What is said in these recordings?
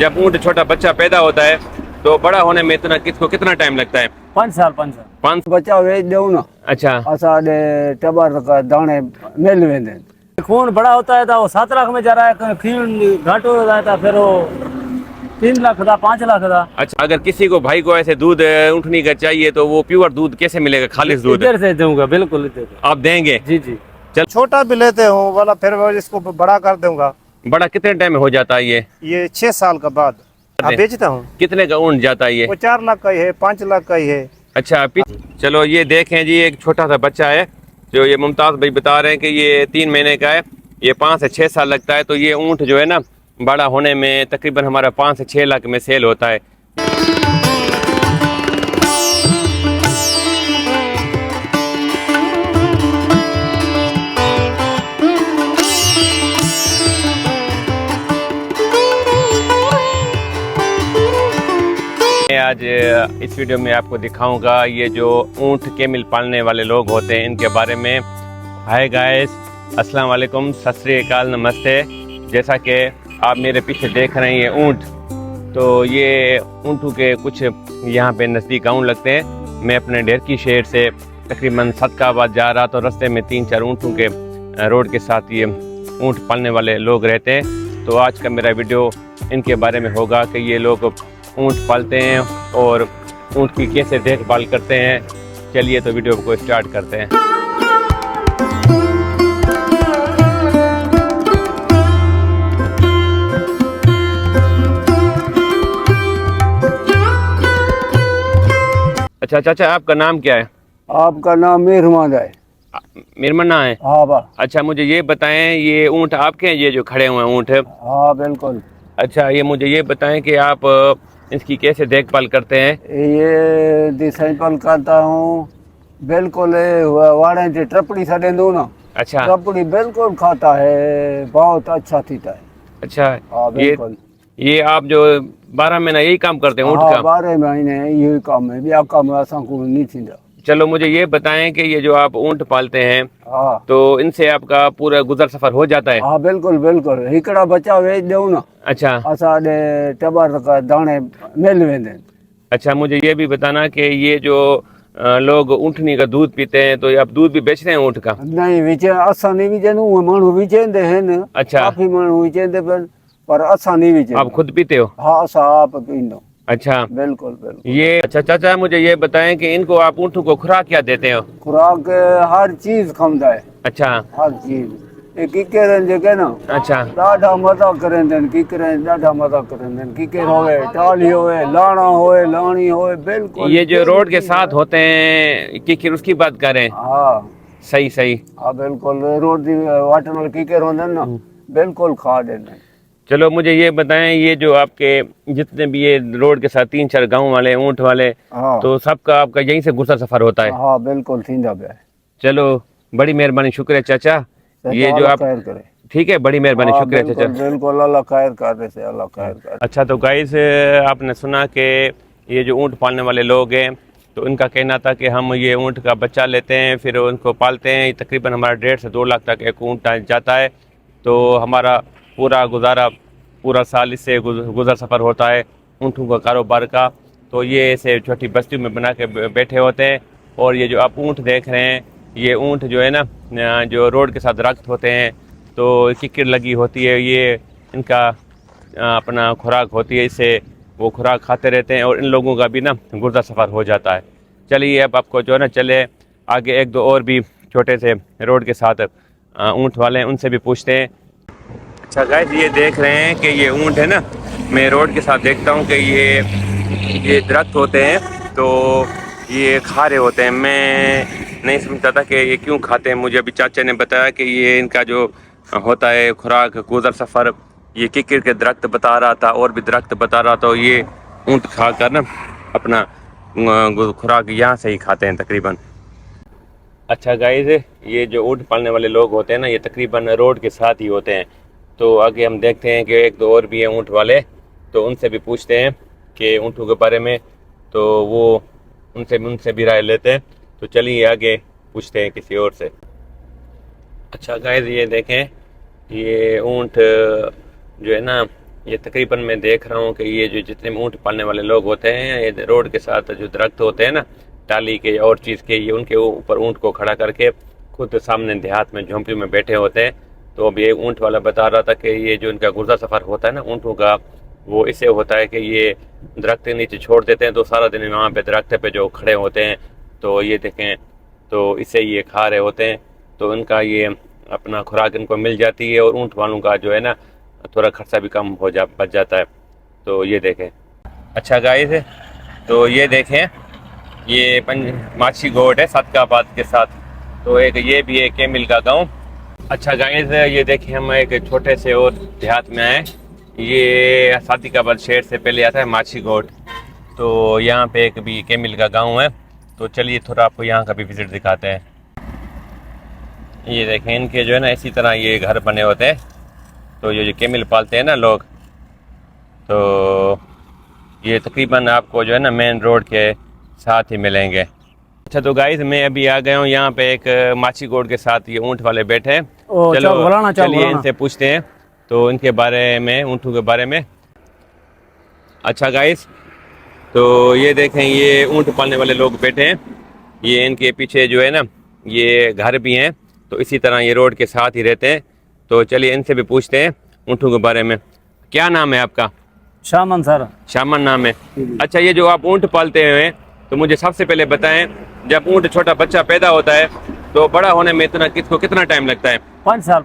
जब ऊँट छोटा बच्चा पैदा होता है तो बड़ा होने में इतना कितना टाइम लगता है? 5 साल 5 साल 5। बच्चा वेच दो ना। अच्छा असाडे टबर का दाने मिल वेंदे। खून बड़ा होता है तो वो 7 लाख में जा रहा है, खून घट हो जाता है फिर वो 3 लाख का 5 लाख का। अच्छा, अगर किसी को भाई को ऐसे दूध ऊँटनी का चाहिए तो वो प्योर दूध कैसे मिलेगा? खालिश दूध इधर से दूंगा, बिल्कुल इधर से। आप देंगे? जी जी। छोटा भी लेते हो वाला, फिर मैं इसको बड़ा कर दूंगा। बड़ा कितने टाइम में हो जाता है ये? ये 6 साल का बाद आप बेचता हूँ। कितने का ऊँट जाता है ये? वो 4 लाख का ही है, 5 लाख का ही है। अच्छा चलो ये देखें जी, एक छोटा सा बच्चा है जो ये मुमताज़ भाई बता रहे हैं कि ये 3 महीने का है, ये 5 से 6 साल लगता है। तो ये ऊँट जो है ना बड़ा होने में तकरीबन हमारा 5 से 6 लाख में सेल होता है। आज इस वीडियो में आपको दिखाऊंगा ये जो ऊँट कैमल पालने वाले लोग होते हैं इनके बारे में। हाय गाइस, अस्सलाम वालेकुम, सत श्री अकाल, नमस्ते। जैसा कि आप मेरे पीछे देख रहे हैं ये ऊँट, तो ये ऊँटों के कुछ यहाँ पे नज़दीक गाँव लगते हैं। मैं अपने ढेरकी शहर से तकरीबन सदकाबाद जा रहा तो रास्ते में 3-4 ऊँटों के रोड के साथ ये ऊँट पालने वाले लोग रहते हैं। तो आज का मेरा वीडियो इनके बारे में होगा कि ये लोग ऊँट पालते हैं और ऊँट की कैसे देखभाल करते हैं। चलिए तो वीडियो को स्टार्ट करते हैं। अच्छा चाचा, आपका नाम क्या है? आपका नाम मेहरमान है? मिरमन्ना है। हाँ बा। अच्छा मुझे ये बताएं, ये ऊँट आपके हैं, ये जो खड़े हुए हैं ऊँट? हाँ बिल्कुल। अच्छा ये मुझे ये बताएं कि आप इसकी कैसे देखभाल करते हैं? ये डिसाइपल करता हूँ बिल्कुल। वाड़े से ट्रपड़ी सड़े दो ना। अच्छा ट्रपड़ी बिल्कुल खाता है, बहुत अच्छा थीता है। अच्छा। हाँ बिल्कुल। ये आप जो 12 महीना यही काम करते हैं ऊँट हाँ का? 12 महीने यही काम है, ब्याह काम ऐसा को नहीं थींदा। चलो मुझे ये बताएं कि ये जो आप ऊँट पालते हैं हाँ तो इनसे आपका पूरा गुजर सफर हो जाता है? हाँ बिल्कुल बिल्कुल। हिकड़ा बच्चा वेच दो ना। अच्छा असाडे टबर का दाने मिल वेंदे। अच्छा, मुझे ये भी बताना कि ये जो लोग ऊँटनी का दूध पीते हैं तो ये आप दूध भी बेच रहे हैं ऊँट का? नहीं विचे असा नहीं विचे मानू विचेंदे हैं। अच्छा। काफी मानू विचेंदे पर असा नहीं विचे। आप खुद पीते हो? हाँ असा आप पींदो। अच्छा बिल्कुल बिल्कुल। ये अच्छा चाचा, मुझे ये बताएं कि इनको आप ऊँटों को खुराक क्या देते हो? खुराक हर चीज खांदा है, अच्छा हर चीज। ये किकेरन जगह ना अच्छा ॾाढा मज़ा करें देन, किकरें ॾाढा मज़ा करें देन। किकर होवे, टाली होवे, लाना होवे, लानी होवे, बिल्कुल। ये जो रोड के साथ होते हैं कि उसकी बात करें? हाँ सही सही। हाँ बिल्कुल। रोड दी वाटन वाले किकर होंदे ना, बिल्कुल खा देने। चलो मुझे ये बताएं, ये जो आपके जितने भी ये रोड के साथ 3-4 गांव वाले ऊँट वाले, हाँ तो सबका आपका यहीं से गुजर सफर होता है? हाँ बिल्कुल थींदा पे। चलो बड़ी मेहरबानी, शुक्रिया चाचा। ये जो आप खैर करे। ठीक है, बड़ी मेहरबानी, हाँ, शुक्रिया बिल्कुल, चाचा। बिल्कुल अल्लाह खैर कर रहे से, अल्लाह खैर कर। अच्छा तो गाइस, आपने सुना कि ये जो ऊँट पालने वाले लोग हैं तो उनका कहना था कि हम ये ऊँट का बच्चा लेते हैं फिर उनको पालते हैं। तकरीबन हमारा 1.5 से 2 लाख तक एक ऊँट जाता है। तो हमारा पूरा गुजारा पूरा साल इससे गुजर सफ़र होता है ऊँटों का कारोबार का। तो ये ऐसे छोटी बस्तियों में बना के बैठे होते हैं। और ये जो आप ऊँट देख रहे हैं, ये ऊँट जो है ना जो रोड के साथ रक्त होते हैं तो किक्किर लगी होती है, ये इनका अपना खुराक होती है, इससे वो खुराक खाते रहते हैं और इन लोगों का भी ना गुजर सफ़र हो जाता है। चलिए अब आपको जो है ना चले आगे 1-2 और भी छोटे से रोड के साथ ऊँट वाले हैं, उनसे भी पूछते हैं। अच्छा गाइस, ये देख रहे हैं कि ये ऊँट है ना, मैं रोड के साथ देखता हूँ कि ये दरख्त होते हैं तो ये खा रहे होते हैं। मैं नहीं समझता था कि ये क्यों खाते हैं। मुझे अभी चाचा ने बताया कि ये इनका जो होता है खुराक गुजर सफ़र, ये किक्किर के दरख्त बता रहा था और भी दरख्त बता रहा था। ये ऊँट खा कर ना अपना खुराक यहाँ से ही खाते हैं तकरीबन। अच्छा गाइस, ये जो ऊँट पालने वाले लोग होते हैं ना, ये तकरीबन रोड के साथ ही होते हैं। तो आगे हम देखते हैं कि 1-2 और भी हैं ऊँट वाले, तो उनसे भी पूछते हैं कि ऊँटों के बारे में, तो वो उनसे भी राय लेते हैं। तो चलिए आगे पूछते हैं किसी और से। अच्छा गाइस, ये देखें, ये ऊँट जो है ना ये तकरीबन मैं देख रहा हूँ कि ये जो जितने ऊँट पालने वाले लोग होते हैं, ये रोड के साथ जो दरख्त होते हैं ना, टाली के और चीज़ के, ये उनके ऊपर ऊँट को खड़ा करके खुद सामने देहात में झोंपड़ी में बैठे होते हैं। तो अब ये ऊँट वाला बता रहा था कि ये जो इनका गुर्जा सफ़र होता है ना ऊँटों का, वो इससे होता है कि ये दरख्त के नीचे छोड़ देते हैं, तो सारा दिन वहाँ पे दरख्त पे जो खड़े होते हैं, तो ये देखें, तो इससे ये खा रहे होते हैं, तो इनका ये अपना खुराक इनको मिल जाती है, और ऊँट वालों का जो है ना थोड़ा खर्चा भी कम बच जाता है। तो ये देखें। अच्छा गाइस, तो ये देखें, ये माछी गोट है सदकाबाद के साथ, तो एक ये भी है केमिल का गांव। अच्छा गाइस, ये देखें, हम एक छोटे से और देहात में आए। ये सदकाबाद शहर से पहले आता है माछी गोट, तो यहाँ पे एक भी केमिल का गांव है। तो चलिए थोड़ा आपको यहाँ का भी विजिट दिखाते हैं। ये देखें, इनके जो है ना इसी तरह ये घर बने होते हैं। तो ये जो केमिल पालते हैं ना लोग, तो ये तकरीबन आपको जो है ना मेन रोड के साथ ही मिलेंगे। अच्छा, तो गाइस मैं अभी आ गया हूँ यहाँ पे एक माछी गोट के साथ, ये ऊँट वाले बैठे हैं। चलिए इनसे पूछते हैं तो इनके बारे में, ऊँटों के बारे में। अच्छा गाइस, तो ये देखें, ये ऊँट पालने वाले लोग बैठे हैं। ये इनके पीछे जो है ना ये घर भी हैं, तो इसी तरह ये रोड के साथ ही रहते हैं। तो चलिए इनसे भी पूछते हैं ऊँटों के बारे में। क्या नाम है आपका? Shaman sir. शामन नाम है। अच्छा, ये जो आप ऊँट पालते हैं, तो मुझे सबसे पहले बताएं, जब ऊँट छोटा बच्चा पैदा होता है तो बड़ा होने में कितना टाइम लगता है? 5 साल।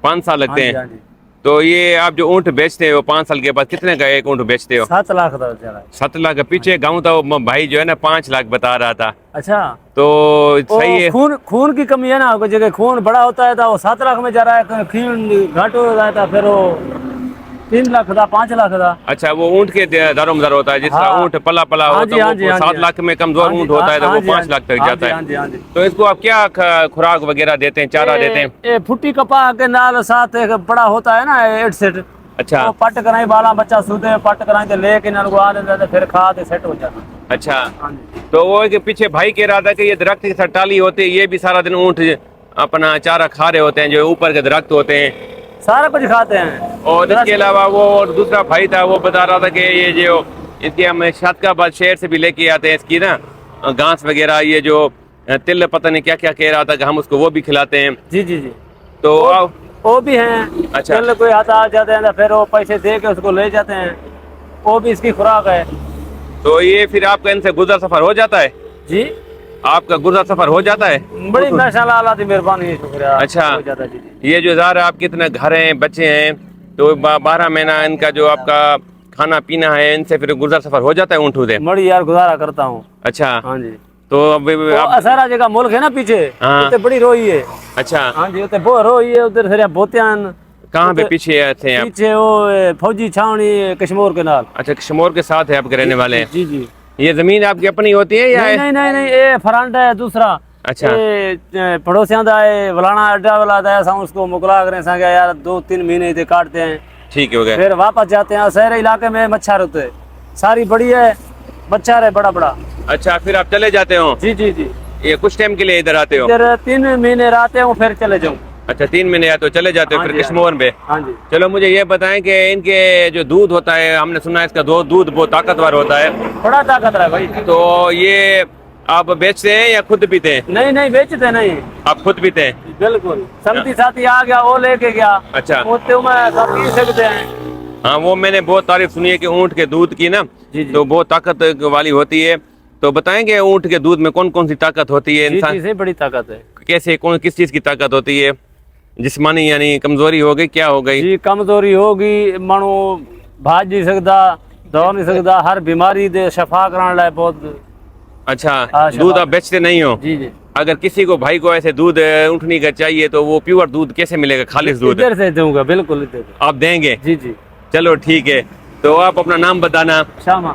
5 साल लगते हैं। हाँ जी। तो ये आप जो ऊँट बेचते हो 5 साल के बाद, कितने का एक ऊँट बेचते हो? 7 लाख था। 7 लाख का। पीछे गाँव था वो भाई जो है ना 5 लाख बता रहा था। अच्छा, तो सही है। खून की कमी है ना, कोई जगह खून बड़ा होता है तो वो 7 लाख में जा रहा है, खून घट हो रहा था, फिर वो 3 लाख था, 5 लाख था। अच्छा, वो ऊँट के दारोमदार होता है, जिसका हाँ। ऊँट पला होता है वो 7 लाख में, कमजोर ऊँट होता है तो वो 5 लाख तक जाता है। तो इसको आप क्या खुराक वगैरह देते हैं, चारा देते हैं? ये फुट्टी कपा के नाल साथ एक बड़ा होता है ना 8 सेट। अच्छा, तो पट कराई बाला बच्चा सूते पट कराई तो लेके नाल को आ देते, फिर खा के सेट हो जाता। अच्छा, तो वो के पीछे भाई कह रहा था कि ये दरख्त की टाली होती है, ये भी सारा दिन ऊँट अपना चारा खा रहे होते हैं, जो ऊपर के दरख्त होते हैं, सारा कुछ खाते हैं। और इसके अलावा वो और दूसरा भाई था, वो बता रहा था कि ये जो इसके हम सदकाबाद शहर से भी लेके आते हैं इसकी ना घास वगैरह, ये जो तिल पता नहीं क्या क्या कह रहा था कि हम उसको वो भी खिलाते हैं। जी। तो वो भी हैं। अच्छा, तिल कोई आता आ जाते हैं फिर वो पैसे दे के उसको ले जाते हैं, वो भी इसकी खुराक है। तो ये फिर आपका इनसे गुजर सफर हो जाता है? जी, आपका गुजर सफर हो जाता है? बड़ी माशाल्लाह, अल्लाह की मेहरबानी, शुक्रिया। अच्छा, हो जाता है जी। ये जो ज़ाहिर है आपके इतने घर हैं, बच्चे हैं, तो 12 महीना इनका जो आपका खाना पीना है, इनसे फिर गुजर सफर हो जाता है ऊँटों से? बड़ी यार गुजारा करता हूँ। अच्छा, हाँ जी। तो अब आप सारा जगह मुल्क है ना पीछे, हाँ। बड़ी रोई है। अच्छा, हाँ जी, वो रोई है उधर से बोतियान। कहाँ पे पीछे थे आप? पीछे वो फौजी छावनी कश्मीर के नाल। अच्छा, कश्मीर के साथ है आपके रहने वाले हैं? जी। ये जमीन आपकी अपनी होती है या? नहीं, ये फ्रंट है दूसरा। अच्छा, पड़ोसियों का वलाना अड्डा वाला था, उसको मुकला करें संगे यार 2-3 महीने से काटते हैं, ठीक हो गया। फिर वापस जाते हैं। शहर इलाके में मच्छर होते हैं, सारी बड़ी है, मच्छर है बड़ा। अच्छा, फिर आप चले जाते हो? जी। ये कुछ टाइम के लिए इधर आते हो? इधर 3 महीने रहते हैं, फिर चले जाऊँ। अच्छा, 3 महीने आते हो, चले जाते हो हाँ फिर जी, कश्मीर में? हाँ जी। चलो मुझे ये बताएं कि इनके जो दूध होता है, हमने सुना है इसका दूध बहुत ताकतवर होता है। बड़ा ताकत है भाई। तो ये आप बेचते हैं या खुद पीते हैं? नहीं, बेचते नहीं, आप खुद पीते हैं? बिल्कुल। संगती साथी आ गया, वो लेके गया। अच्छा, वो में सब पी सकते हैं। हाँ, वो मैंने बहुत तारीफ सुनी है कि ऊँट के दूध की ना, जी। तो बहुत ताकत वाली होती है। तो बताएंगे ऊँट के दूध में कौन कौन सी ताकत होती है? इंसान से बड़ी ताकत है। कैसे, किस चीज की ताकत होती है? जिस्मानी यानी कमजोरी हो गई, क्या हो गई? जी, कमजोरी होगी, मानो भाज नहीं सकता, दौड़ नहीं सकता, हर बीमारी दे शफा कराने बहुत। अच्छा, दूध आप बेचते नहीं हो? जी। अगर किसी को भाई को ऐसे दूध ऊँटनी का चाहिए तो वो प्योर दूध कैसे मिलेगा, खालिश दूध? इधर से दूंगा, बिल्कुल इधर। आप देंगे? जी। चलो ठीक है, तो आप अपना नाम बताना। शामा।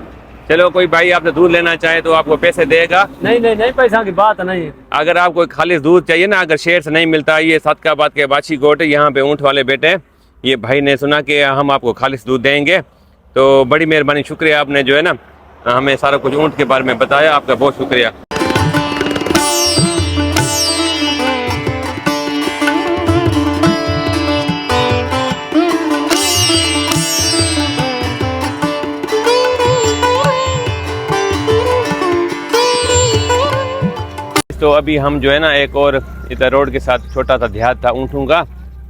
चलो, कोई भाई आपसे दूध लेना चाहे तो आपको पैसे देगा? नहीं, पैसा की बात नहीं। अगर आपको खालिश दूध चाहिए ना, अगर शहर से नहीं मिलता, ये सदकाबाद के माछी गोट, यहाँ पे ऊँट वाले बैठे, ये भाई ने सुना कि हम आपको खालिश दूध देंगे, तो बड़ी मेहरबानी, शुक्रिया, आपने जो है ना हमें सारा कुछ ऊँट के बारे में बताया, आपका बहुत शुक्रिया। गाइस, तो अभी हम जो है ना एक और इधर रोड के साथ छोटा सा देहात था ऊँटों का,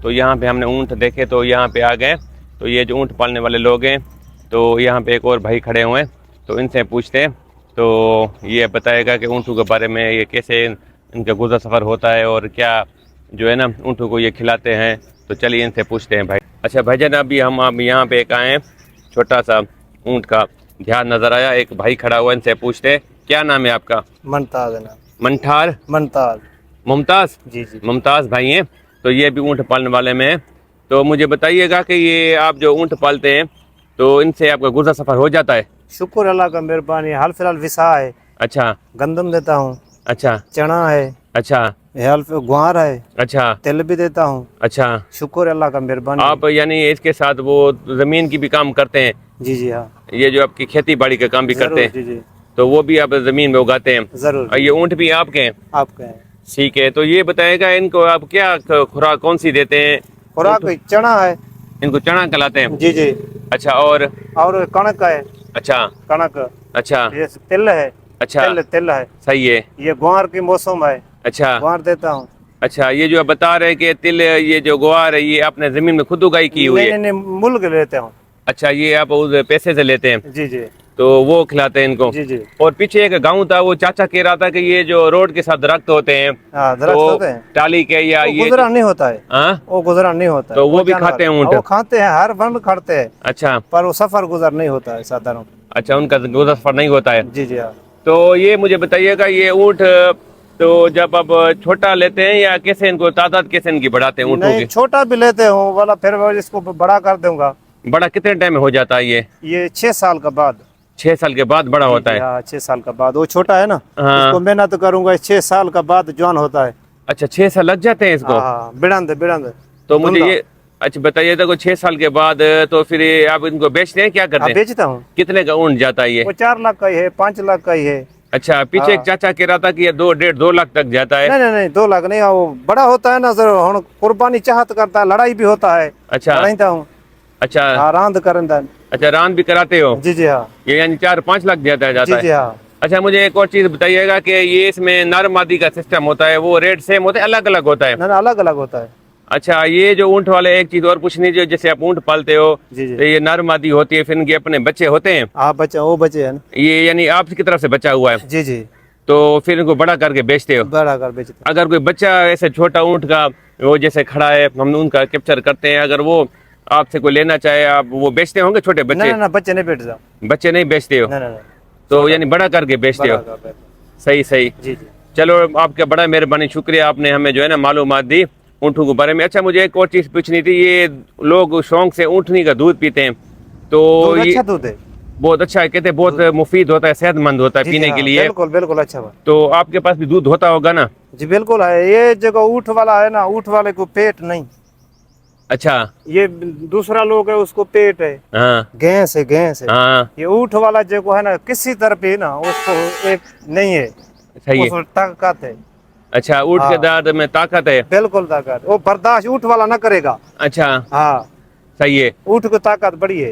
तो यहाँ पे हमने ऊँट देखे तो यहाँ पे आ गए। तो ये जो ऊँट पालने वाले लोग हैं, तो यहाँ पे एक और भाई खड़े हुए हैं, तो इनसे पूछते हैं, तो ये बताएगा कि ऊँटों के बारे में, ये कैसे इनका गुजर सफ़र होता है और क्या जो है ना ऊँटों को ये खिलाते हैं। तो चलिए इनसे पूछते हैं भाई। अच्छा भाईजान, अभी हम अब यहाँ पे एक आए हैं, छोटा सा ऊँट का ध्यान नज़र आया, एक भाई खड़ा हुआ, इनसे पूछते हैं क्या नाम है आपका? मनताज है ना। मंठार मनताज। मुमताज़? जी जी। मुमताज़ भाई हैं, तो ये भी ऊँट पालने वाले में हैं। तो मुझे बताइएगा कि ये आप जो ऊँट पालते हैं, तो इनसे आपका गुजर सफ़र हो जाता है? शुक्र अल्लाह का मेहरबानी। हाल फिलहाल विसा है। अच्छा। गंदम देता हूँ। अच्छा। चना है। अच्छा। हाल ग्वार है। अच्छा। तेल भी देता हूँ। अच्छा। शुक्र अल्लाह का मेहरबानी। आप यानी इसके साथ वो ज़मीन की भी काम करते हैं? जी जी हाँ। ये जो आपकी खेती बाड़ी का काम भी करते हैं, जी जी तो वो भी आप ज़मीन में उगाते हैं? जरूर। और ये ऊँट भी आपके हैं? आपके हैं। ठीक है, तो ये बताएगा इनको आप क्या खुराक कौन सी देते हैं? खुराक चना है। इनको चना खिलाते हैं? जी जी। अच्छा, और कणक है। अच्छा। कणक। अच्छा। ये तिल है। अच्छा। तिल है। सही है। ये ग्वार की मौसम है। अच्छा। ग्वार देता हूँ। अच्छा, ये जो आप बता रहे हैं कि तिल, ये जो ग्वार है, ये आपने जमीन में खुद उगाई की हुई है? नहीं, मूल के लेते हूँ। अच्छा, ये आप उस पैसे से लेते हैं? जी जी। तो वो खिलाते हैं इनको? जी जी। और पीछे एक गांव था, वो चाचा कह रहा था कि ये जो रोड के साथ दरख्त होते हैं, दरख्त तो होते हैं टाली के, या ये गुजरान नहीं होता है। हाँ, वो गुजरान नहीं होता है। तो वो भी खाते हैं ऊँट? वो खाते हैं, हर वन खाते हैं। अच्छा। पर वो सफर गुजर नहीं होता है साधारण। अच्छा, उनका गुजर सफर नहीं होता है? जी जी हाँ। तो ये मुझे बताइएगा, ये ऊँट तो जब आप छोटा लेते हैं, या कैसे इनको तादाद कैसे इनकी बढ़ाते हैं ऊँटों नहीं, की? छोटा भी लेते हूँ वाला, फिर मैं इसको बड़ा कर दूंगा। बड़ा कितने टाइम में हो जाता है ये 6 साल का बाद। 6 साल के बाद बड़ा होता है? हाँ, 6 साल का बाद। वो छोटा है ना, हाँ। इसको मेहनत करूंगा, 6 साल का बाद जवान होता है। अच्छा, 6 साल लग जाते हैं इसको? हाँ, बिड़ंद। तो मुझे ये अच्छा बताइए, तो 6 साल के बाद तो फिर ये आप इनको बेचते हैं, क्या करते हैं? बेचता हूँ। कितने का ऊँट जाता है ये? वो 4 लाख का ही है, 5 लाख का ही है। अच्छा, पीछे एक चाचा कह रहा था कि ये 2 लाख तक जाता है? नहीं, 2 लाख नहीं। वो बड़ा होता है ना सर, हम कुर्बानी चाहत करता है, लड़ाई भी होता है। अच्छा। लड़ाईता हूँ। अच्छा। रांद करता है। अच्छा, रान भी कराते हो? जी जी हाँ। ये यानी 4-5 लाख जाता है? जी जी हाँ। अच्छा, मुझे एक और चीज बताइएगा कि ये इसमें नर मादी का सिस्टम होता है, वो रेट सेम होता है, अलग अलग होता है? ना, अलग अलग होता है। अच्छा, ये जो ऊँट वाले, एक चीज और पूछनी, जो जैसे आप ऊँट पालते हो, जी जी। तो ये नर मादी होती है, फिर इनके अपने बच्चे होते हैं? हाँ, बच्चे, वो बच्चे है ना। ये यानी आपकी तरफ से बच्चा हुआ है? जी जी। तो फिर इनको बड़ा करके बेचते हो? बड़ा कर बेचते। अगर कोई बच्चा ऐसे छोटा ऊँट का वो जैसे खड़ा है, हम उनका कैप्चर करते हैं, अगर वो आपसे कोई लेना चाहे, आप वो बेचते होंगे छोटे बच्चे? ना, बच्चे नहीं बेचता। बच्चे नहीं बेचते हो? ना। तो यानी बड़ा करके बेचते हो? सही। जी जी। चलो, आपका बड़ा मेहरबानी, शुक्रिया, आपने हमें जो है ना मालूमात दी ऊँटों के बारे में। अच्छा, मुझे एक और चीज़ पूछनी थी, ये लोग शौक से ऊँटनी का दूध पीते हैं, तो ये अच्छा दूध है? बहुत अच्छा है, कहते हैं बहुत मुफीद होता है, सेहतमंद होता है पीने के लिए। बिल्कुल अच्छा बात। तो आपके पास भी दूध होता होगा ना? जी बिल्कुल है। ये जगह ऊँट वाला है ना, ऊँट वाले को पेट नहीं। अच्छा। ये दूसरा लोग है, उसको पेट है। हाँ। गैस है। हाँ। ये ऊँट वाला जो है ना, किसी तरफ ही ना उसको एक नहीं है। सही है। उसको ताकत है। अच्छा, ऊँट के दांत में ताकत है? बिल्कुल ताकत। वो बर्दाश्त ऊँट वाला ना करेगा। अच्छा। हाँ, सही है। ऊँट की ताकत बड़ी है।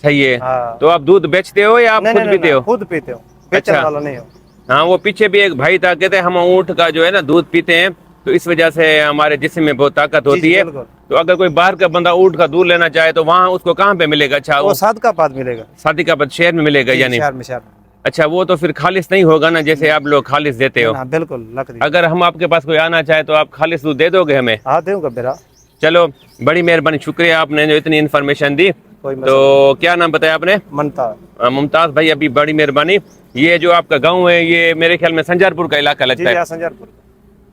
सही है। हाँ। तो आप दूध बेचते हो या आप खुद पीते हो? खुद पीते हो, बेचने वाला नहीं हो। हाँ, वो पीछे भी एक भाई था, कहते हम ऊँट का जो है ना दूध पीते हैं, तो इस वजह से हमारे जिस्म में बहुत ताकत होती है। तो अगर कोई बाहर का बंदा ऊँट का दूध लेना चाहे, तो वहाँ उसको कहाँ पे मिलेगा? अच्छा, वो सादिकाबाद मिलेगा। सादिकाबाद शहर में मिलेगा यानी? शहर में। अच्छा, वो तो फिर खालिस नहीं होगा ना, जैसे आप लोग खालिस देते हो? बिल्कुल लकड़ी। अगर हम आपके पास कोई आना चाहे, तो आप खालिस दूध दे दोगे हमें? हाँ, दूंगा बेरा। चलो, बड़ी मेहरबानी, शुक्रिया, आपने जो इतनी इन्फॉर्मेशन दी। तो क्या नाम बताया आपने? मुमताज भाई, अभी बड़ी मेहरबानी। ये जो आपका गांव है, ये मेरे ख्याल में संजारपुर का इलाका लगता है? संजारपुर।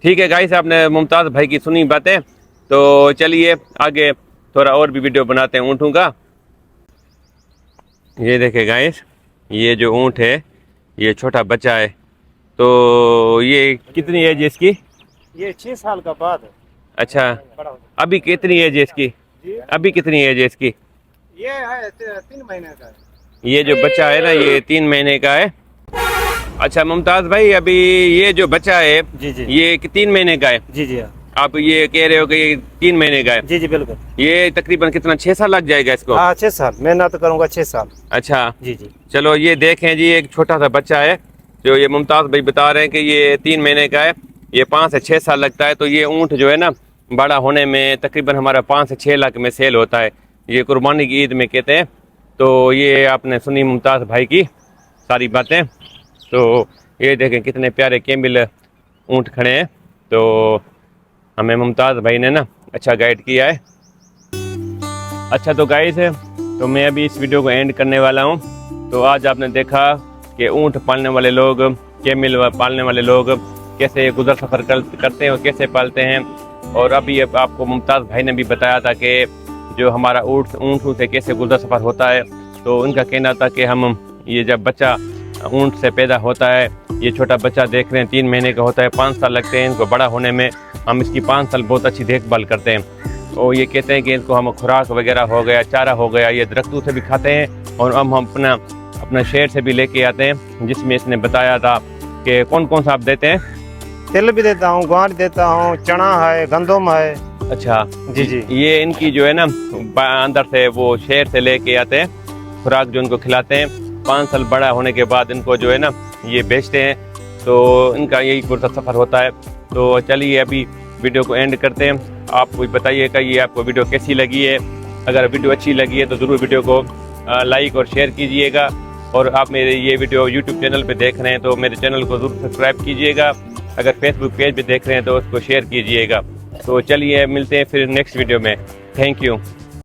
ठीक है गाइस, आपने मुमताज भाई की सुनी बातें, तो चलिए आगे थोड़ा और भी वीडियो बनाते हैं ऊँटों का। ये देखे गाइस, ये जो ऊँट है, ये छोटा बच्चा है, तो ये कितनी एज है इसकी? ये 6 साल का बाद है। अच्छा, अभी कितनी एज है इसकी? अभी कितनी एज है इसकी? ये है 3 महीने का है। ये जो बच्चा है ना, ये 3 महीने का है। अच्छा मुमताज भाई, अभी ये जो बच्चा है, जी जी, ये 3 महीने का है? जी जी, आप ये कह रहे हो कि ये 3 महीने का है? जी जी बिल्कुल। ये तकरीबन कितना 6 साल लग जाएगा इसको? हाँ 6 साल, मेहनत करूँगा 6 साल। अच्छा जी जी। चलो, ये देखें जी, एक छोटा सा बच्चा है, तो ये मुमताज़ भाई बता रहे हैं कि ये 3 महीने का है, ये 5 से 6 साल लगता है। तो ये ऊँट जो है ना बड़ा होने में तकरीबन हमारा 5 से 6 लाख में सेल होता है, ये कुर्बानी की ईद में कहते हैं। तो ये आपने सुनी मुमताज़ भाई की सारी बातें। तो ये देखें कितने प्यारे कैमिल ऊँट खड़े हैं। तो हमें मुमताज़ भाई ने ना अच्छा गाइड किया है। अच्छा तो गाइस है, तो मैं अभी इस वीडियो को एंड करने वाला हूँ। तो आज आपने देखा कि ऊँट पालने वाले लोग, कैमिल पालने वाले लोग कैसे गुजर सफ़र करते हैं और कैसे पालते हैं। और अभी आपको मुमताज़ भाई ने भी बताया था कि जो हमारा ऊँट से कैसे गुजर सफ़र होता है। तो उनका कहना था कि हम ये जब बच्चा ऊँट से पैदा होता है, ये छोटा बच्चा देख रहे हैं 3 महीने का होता है, 5 साल लगते हैं इनको बड़ा होने में। हम इसकी 5 साल बहुत अच्छी देखभाल करते हैं। और ये कहते हैं कि इनको हम खुराक वगैरह हो गया, चारा हो गया, ये दरख्तों से भी खाते हैं और हम अपना शहर से भी लेके आते हैं, जिसमें इसने बताया था कि कौन कौन सा आप देते हैं। तिल भी देता हूँ, ग्वार देता हूँ, चना है, गंदम है। अच्छा जी जी। ये इनकी जो है ना अंदर से वो शहर से लेके आते हैं खुराक जो इनको खिलाते हैं। 5 साल बड़ा होने के बाद इनको जो है ना ये बेचते हैं। तो इनका यही गुजर सफ़र होता है। तो चलिए अभी वीडियो को एंड करते हैं। आप कोई बताइएगा ये आपको वीडियो कैसी लगी है। अगर वीडियो अच्छी लगी है तो ज़रूर वीडियो को लाइक और शेयर कीजिएगा। और आप मेरे ये वीडियो यूट्यूब चैनल पे देख रहे हैं तो मेरे चैनल को ज़रूर सब्सक्राइब कीजिएगा। अगर फेसबुक पेज पे देख रहे हैं तो उसको शेयर कीजिएगा। तो चलिए मिलते हैं फिर नेक्स्ट वीडियो में। Thank you.